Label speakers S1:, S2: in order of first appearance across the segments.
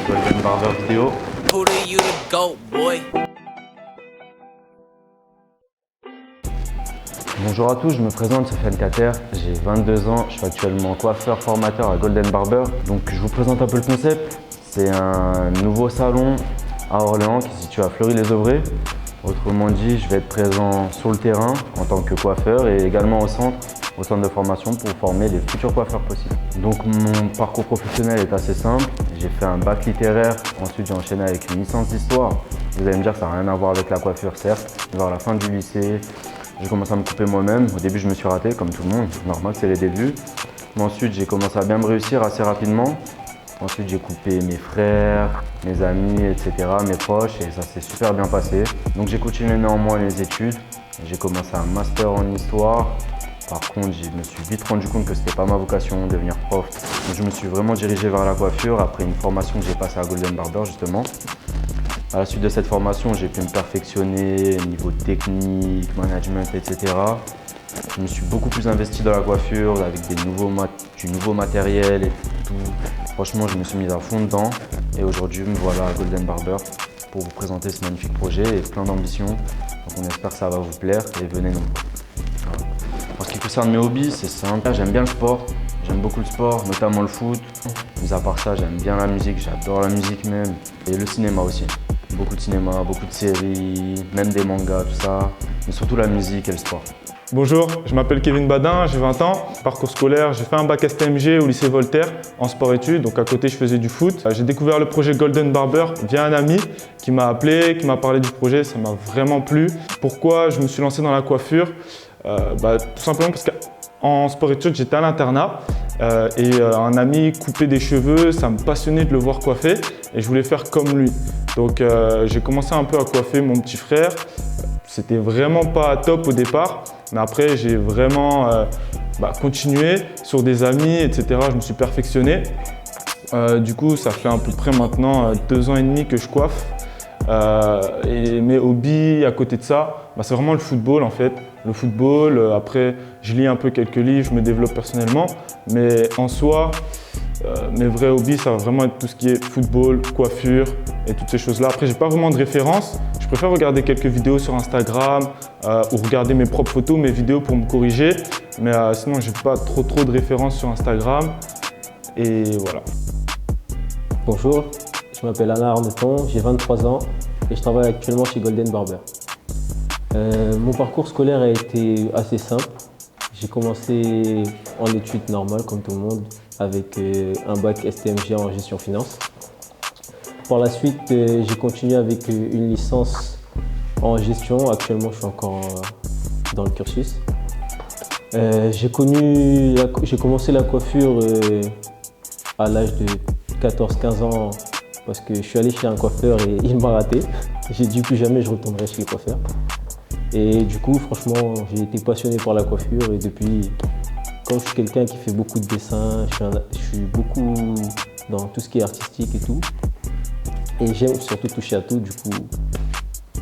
S1: Golden Barber vidéo. Bonjour à tous, je me présente, Sofiane Kater, j'ai 22 ans, je suis actuellement coiffeur formateur à Golden Barber. Donc je vous présente un peu le concept. C'est un nouveau salon à Orléans qui se situe à Fleury-les-Aubrais. Autrement dit, je vais être présent sur le terrain en tant que coiffeur et également au centre de formation pour former les futurs coiffeurs possibles. Donc mon parcours professionnel est assez simple. J'ai fait un bac littéraire, ensuite j'ai enchaîné avec une licence d'histoire. Vous allez me dire que ça n'a rien à voir avec la coiffure, certes. Vers la fin du lycée, j'ai commencé à me couper moi-même. Au début, je me suis raté, comme tout le monde. Normal, c'est les débuts. Mais ensuite, j'ai commencé à bien me réussir assez rapidement. Ensuite, j'ai coupé mes frères, mes amis, etc., mes proches, et ça s'est super bien passé. Donc, j'ai continué néanmoins les études. J'ai commencé un master en histoire. Par contre, je me suis vite rendu compte que c'était pas ma vocation, devenir prof. Donc, je me suis vraiment dirigé vers la coiffure après une formation que j'ai passée à Golden Barber, justement. À la suite de cette formation, j'ai pu me perfectionner au niveau technique, management, etc. Je me suis beaucoup plus investi dans la coiffure avec du nouveau matériel et tout. Franchement, je me suis mis à fond dedans et aujourd'hui, me voilà à Golden Barber pour vous présenter ce magnifique projet et plein d'ambition. Donc on espère que ça va vous plaire et venez nombreux. Voilà. En ce qui concerne mes hobbies, c'est simple. J'aime bien le sport, j'aime beaucoup le sport, notamment le foot. Mis à part ça, j'aime bien la musique, j'adore la musique même. Et le cinéma aussi. Beaucoup de cinéma, beaucoup de séries, même des mangas, tout ça. Mais surtout la musique et le sport.
S2: Bonjour, je m'appelle Kevin Badin, j'ai 20 ans. Parcours scolaire, j'ai fait un bac STMG au lycée Voltaire en sport-études. Donc à côté, je faisais du foot. J'ai découvert le projet Golden Barber via un ami qui m'a appelé, qui m'a parlé du projet. Ça m'a vraiment plu. Pourquoi je me suis lancé dans la coiffure? Tout simplement parce qu'en sport-études, j'étais à l'internat et un ami coupait des cheveux. Ça me passionnait de le voir coiffer et je voulais faire comme lui. Donc j'ai commencé un peu à coiffer mon petit frère. C'était vraiment pas top au départ, mais après j'ai vraiment continué sur des amis, etc. Je me suis perfectionné. Du coup, ça fait à peu près maintenant 2 ans et demi que je coiffe. Et mes hobbies à côté de ça, c'est vraiment le football en fait. Le football, après je lis un peu quelques livres, je me développe personnellement, mais en soi, mes vrais hobbies, ça va vraiment être tout ce qui est football, coiffure et toutes ces choses-là. Après, j'ai pas vraiment de référence. Je préfère regarder quelques vidéos sur Instagram ou regarder mes propres photos, mes vidéos pour me corriger. Mais sinon, j'ai pas trop de références sur Instagram. Et voilà.
S3: Bonjour, je m'appelle Alain Arneton, j'ai 23 ans et je travaille actuellement chez Golden Barber. Mon parcours scolaire a été assez simple. J'ai commencé en études normales comme tout le monde avec un bac STMG en gestion finance. Par la suite, j'ai continué avec une licence en gestion. Actuellement, je suis encore dans le cursus. J'ai commencé la coiffure à l'âge de 14-15 ans parce que je suis allé chez un coiffeur et il m'a raté. J'ai dit plus jamais je retournerai chez les coiffeurs. Et du coup, franchement, j'ai été passionné par la coiffure et depuis, comme je suis quelqu'un qui fait beaucoup de dessins, je suis beaucoup dans tout ce qui est artistique et tout. Et j'aime surtout toucher à tout, du coup,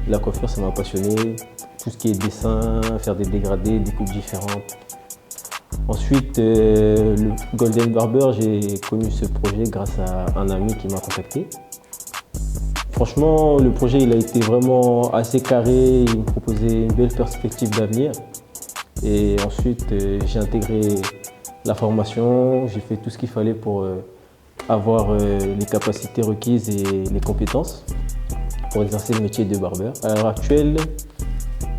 S3: la coiffure, ça m'a passionné. Tout ce qui est dessin, faire des dégradés, des coupes différentes. Ensuite, le Golden Barber, j'ai connu ce projet grâce à un ami qui m'a contacté. Franchement, le projet il a été vraiment assez carré, il me proposait une belle perspective d'avenir. Et ensuite, j'ai intégré la formation, j'ai fait tout ce qu'il fallait pour avoir les capacités requises et les compétences pour exercer le métier de barbeur. À l'heure actuelle,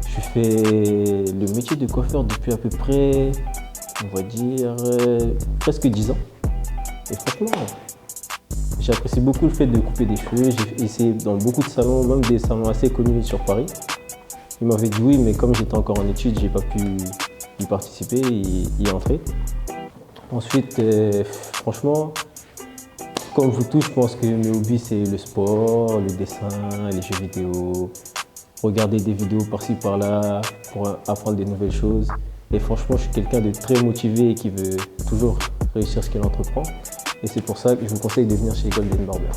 S3: je fais le métier de coiffeur depuis à peu près, on va dire, presque 10 ans. Et franchement, j'apprécie beaucoup le fait de couper des cheveux. J'ai essayé dans beaucoup de salons, même des salons assez connus sur Paris. Ils m'avaient dit oui, mais comme j'étais encore en études, j'ai pas pu y participer et y entrer. Ensuite, franchement, comme vous tous, je pense que mes hobbies, c'est le sport, le dessin, les jeux vidéo, regarder des vidéos par-ci par-là pour apprendre des nouvelles choses. Et franchement, je suis quelqu'un de très motivé et qui veut toujours réussir ce qu'il entreprend. Et c'est pour ça que je vous conseille de venir chez Golden Barber.